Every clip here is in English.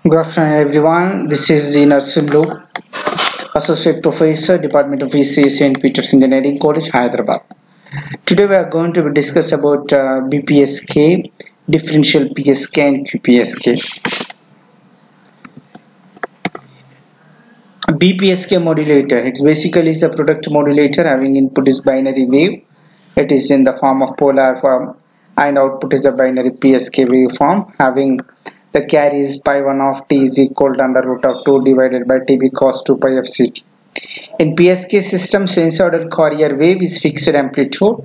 Good afternoon, everyone. This is the Narsimhulu, Associate Professor, Department of ECE, St. Peter's Engineering College, Hyderabad. Today we are going to discuss about Bpsk, differential Psk and Qpsk. Bpsk modulator, it basically is a product modulator having input is binary wave. It is in the form of polar form and output is a binary Psk waveform having the carry is pi 1 of t is equal to under root of 2 divided by tb cos 2 pi of ct. In Psk system, sinusoidal Fourier wave is fixed amplitude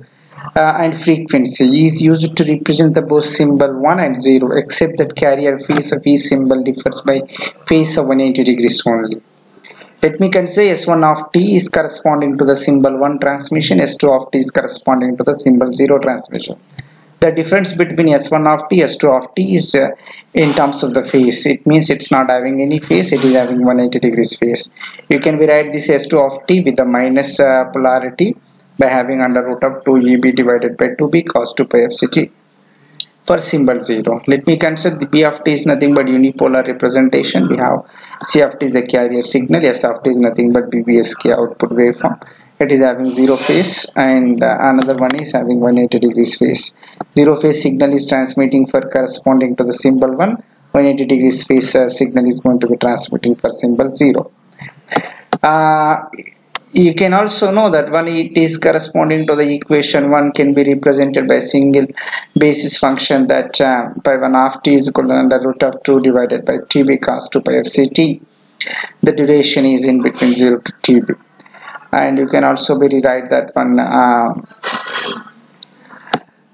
and frequency is used to represent the both symbol 1 and 0, except that carrier phase of each symbol differs by phase of 180 degrees only. Let me consider S1 of t is corresponding to the symbol 1 transmission, S2 of t is corresponding to the symbol 0 transmission. The difference between S1 of t, S2 of t is in terms of the phase. It means it's not having any phase, it is having 180 degrees phase. You can rewrite this S2 of t with the minus polarity by having under root of 2eb divided by 2b cos 2 pi of ct for symbol 0. Let me consider the B of t is nothing but unipolar representation. We have C of t is the carrier signal, S of t is nothing but Bpsk output waveform. It is having 0 phase and another one is having 180 degrees phase. 0 phase signal is transmitting for corresponding to the symbol 1. 180 degrees phase signal is going to be transmitting for symbol 0. You can also know that when it is corresponding to the equation 1 can be represented by a single basis function that pi 1 of t is equal to under root of 2 divided by tb cos 2 pi of ct. The duration is in between 0 to tb. And you can also rewrite that one.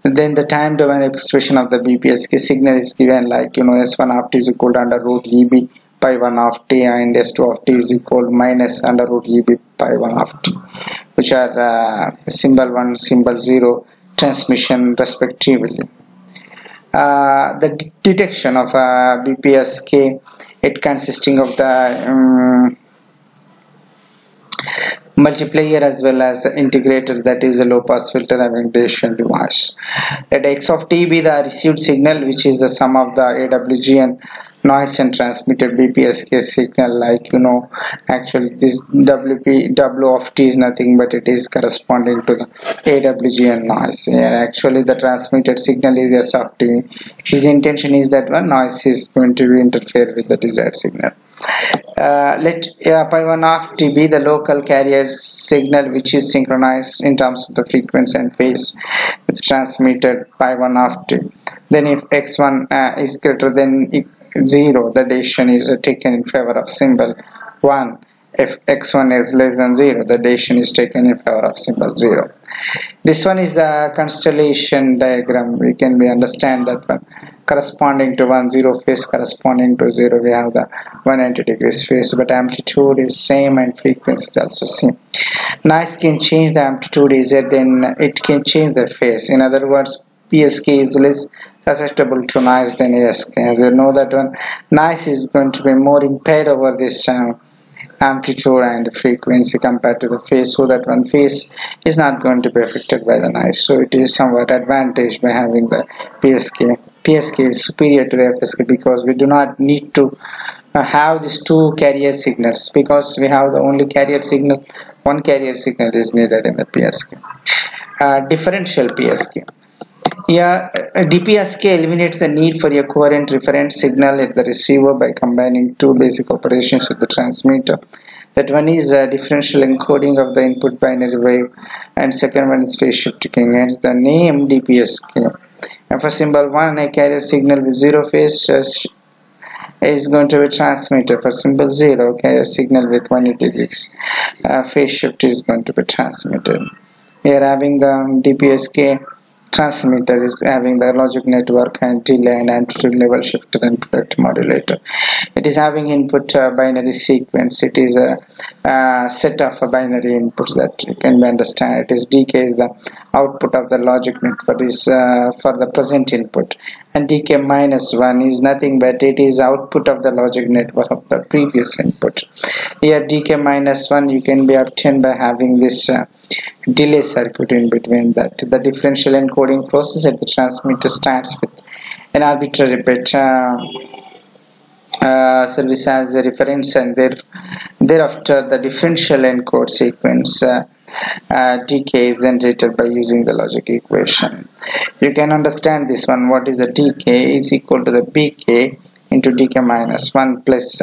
Then the time domain expression of the Bpsk signal is given like S1 of t is equal to under root eb pi 1 of t and S2 of t is equal minus under root eb pi 1 of t, which are symbol 1, symbol 0 transmission respectively. The detection of Bpsk, it consisting of the multiplier as well as the integrator, that is a low pass filter having duration device. Let x of t be the received signal, which is the sum of the AWG and noise and transmitted Bpsk signal. Like actually this W of t is nothing but it is corresponding to the AWG and noise. And actually the transmitted signal is S of t. His intention is that one noise is going to interfere with the desired signal. Let pi 1 of t be the local carrier signal, which is synchronized in terms of the frequency and phase with transmitted pi 1 of t. Then if x1 is greater than 0, the decision is taken in favor of symbol 1. If x1 is less than 0, the decision is taken in favor of symbol 0. This one is a constellation diagram. We can understand that one corresponding to 1, 0 phase corresponding to 0, we have the 190 degrees phase, but amplitude is same and frequency is also same. Noise can change the amplitude is it, then it can change the phase. In other words, Psk is less susceptible to noise than Ask. As you know that one, noise is going to be more impaired over this amplitude and frequency compared to the phase, so that one phase is not going to be affected by the noise. So it is somewhat advantage by having the Psk. Psk is superior to the Fsk because we do not need to have these two carrier signals, because we have the only carrier signal, one carrier signal is needed in the Psk. Differential Psk. Dpsk eliminates the need for a coherent reference signal at the receiver by combining two basic operations with the transmitter. That one is differential encoding of the input binary wave, and second one is phase shifting. Hence the name Dpsk. And for symbol 1, a carrier signal with 0 phase is going to be transmitted. For symbol 0, carrier signal with 180 degrees phase shift is going to be transmitted. We are having the Dpsk transmitter is having the logic network and delay and amplitude level shifter and product modulator. It is having input binary sequence. It is a set of binary inputs that you can understand. It is dk is the output of the logic network is for the present input, and dk minus 1 is nothing but it is output of the logic network of the previous input. Here dk minus 1 you can be obtained by having this delay circuit in between that. The differential encoding process at the transmitter starts with an arbitrary bit service as the reference, and thereafter the differential encode sequence dk is generated by using the logic equation. You can understand this one. What is the dk is equal to the bk into dk minus 1 plus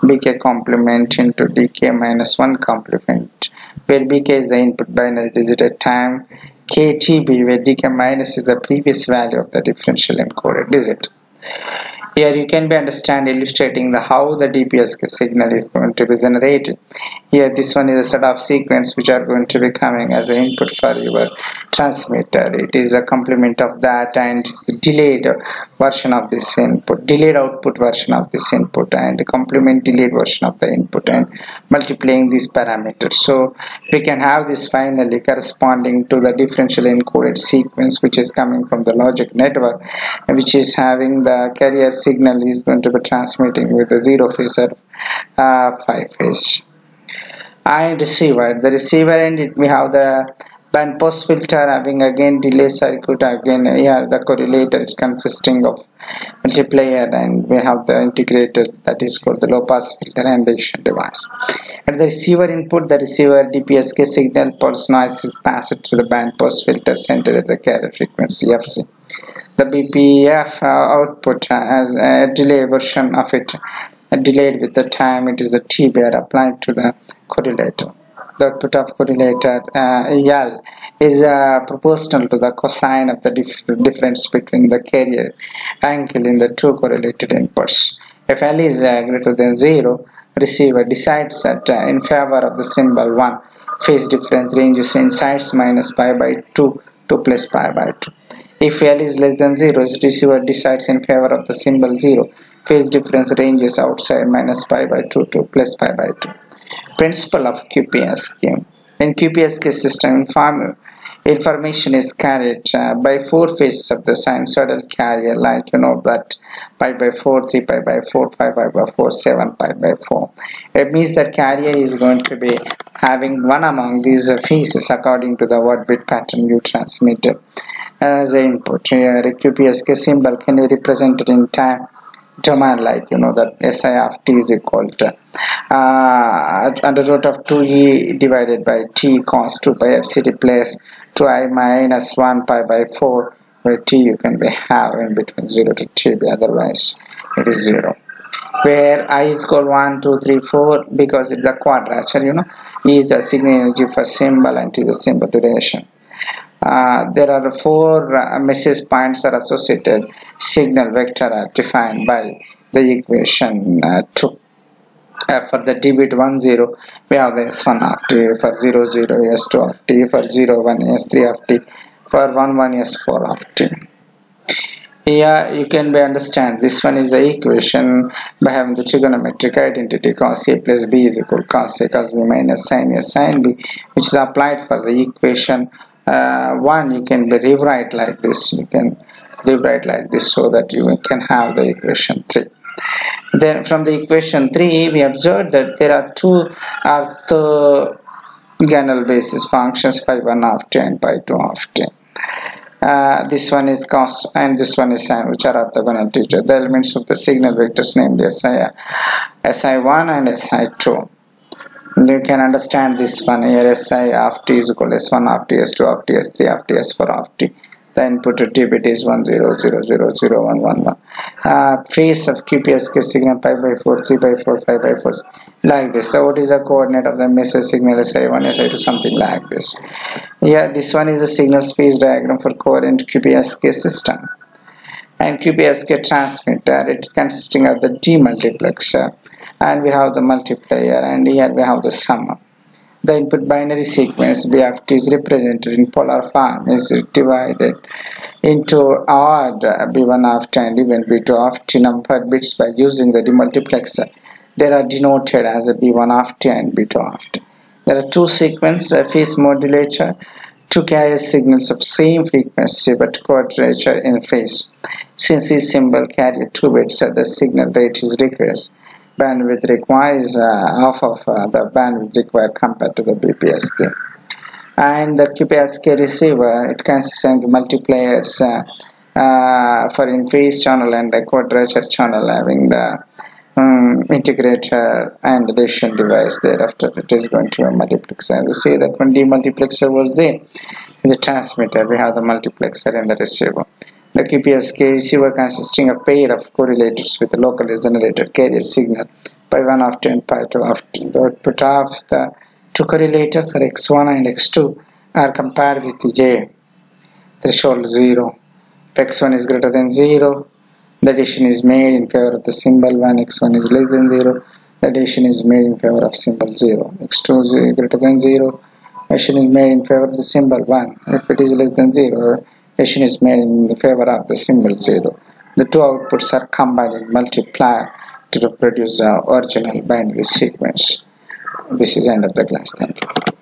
bk complement into dk minus 1 complement, where bk is the input binary digit at time ktb, where dk minus is the previous value of the differential encoded digit. Here you can be understand illustrating the how the Dpsk signal is going to be generated. Here this one is a set of sequence which are going to be coming as an input for your transmitter. It is a complement of that, and the delayed version of this input, delayed output version of this input, and complement delayed version of the input, and multiplying these parameters. So we can have this finally corresponding to the differential encoded sequence which is coming from the logic network, which is having the carrier signal is going to be transmitting with a 0 phase or 5 phase. And receiver, the receiver end, we have the band pass filter having again delay circuit, again here the correlator consisting of multiplier, and we have the integrator that is called the low pass filter and addition device. At the receiver input, the receiver Dpsk signal pulse noise is passed through the band pass filter centered at the carrier frequency fc. The BPF output as a delay version of it, delayed with the time, it is the T bar applied to the correlator. The output of correlator L is proportional to the cosine of the difference between the carrier angle in the two correlated inputs. If L is greater than 0, receiver decides that in favor of the symbol 1, phase difference ranges inside minus pi by 2 to plus pi by 2. If L is less than 0, receiver decides in favor of the symbol 0, phase difference ranges outside minus pi by 2 to plus pi by 2. Principle of QPSK. In QPSK system, information is carried by 4 phases of the sinusoidal carrier, like that pi by 4, 3 pi by 4, 5 pi by 4, 7 pi by 4. It means that carrier is going to be having one among these phases according to the word bit pattern you transmitted as the input. Here a QPSK symbol can be represented in time domain, like that SI of t is equal to under root of 2e divided by t cos 2 pi fc replace 2i minus 1 pi by 4, where t you can be having between 0 to t, otherwise it is 0. Where I is equal 1, 2, 3, 4, because it's a quadrature, E is a signal energy for symbol and T is a symbol duration. There are 4 message points are associated signal vector are defined by the equation 2. For the t bit 1 0, we have the s1 of t, for 0 0 s2 of t, for 0 1 s3 of t, for 1 1 s4 of t. Here you can be understand this one is the equation by having the trigonometric identity cos a plus b is equal cos a cos b minus sin a sin b, which is applied for the equation 1. You can be rewrite like this. You can rewrite like this so that you can have the equation 3. Then from the equation 3, we observed that there are 2 orthogonal basis functions, pi 1 of t and pi 2 of t. This one is cos and this one is sin, which are orthogonal to each other. The elements of the signal vectors, namely SI1 and SI2. You can understand this one here. Si of t is equal to S1 of t, S2 of t, S3 of t, S4 of t. The input to t bit is 1 0 0 0 0 1 1 1. Phase of QPSK signal pi by 4, 3 by 4, 5 by 4, like this. So what is the coordinate of the message signal SI1, SI2, something like this. Yeah, this one is the signal space diagram for coherent QPSK system. And QPSK transmitter, it consisting of the demultiplexer, and we have the multiplier, and here we have the summer. The input binary sequence BFT is represented in polar form, is divided into odd B1 of t and even B2 of t numbered bits by using the demultiplexer. They are denoted as a B1 of t and B2 of t. There are 2 sequence phase modulator, 2 carrier signals of same frequency but quadrature in phase. Since each symbol carry 2 bits, the signal rate is decreased. Bandwidth requires half of the bandwidth required compared to the Bpsk. And the QPSK receiver, it consists of multipliers for in phase channel and the quadrature channel, having the integrator and addition device. Thereafter it is going to be a multiplexer. You see that when demultiplexer was there in the transmitter, we have the multiplexer in the receiver. The Bpsk receiver consisting of a pair of correlators with a locally generated carrier signal by 1 after and pi 2 after. The output of the two correlators are x1 and x2 are compared with J threshold 0. If x1 is greater than 0, the addition is made in favor of the symbol 1. X1 is less than 0, the addition is made in favor of symbol 0. X2 is greater than 0, addition is made in favor of the symbol 1. If it is less than 0, addition is made in favor of the symbol 0. The two outputs are combined in multiplier to produce the original binary sequence. This is the end of the class. Thank you.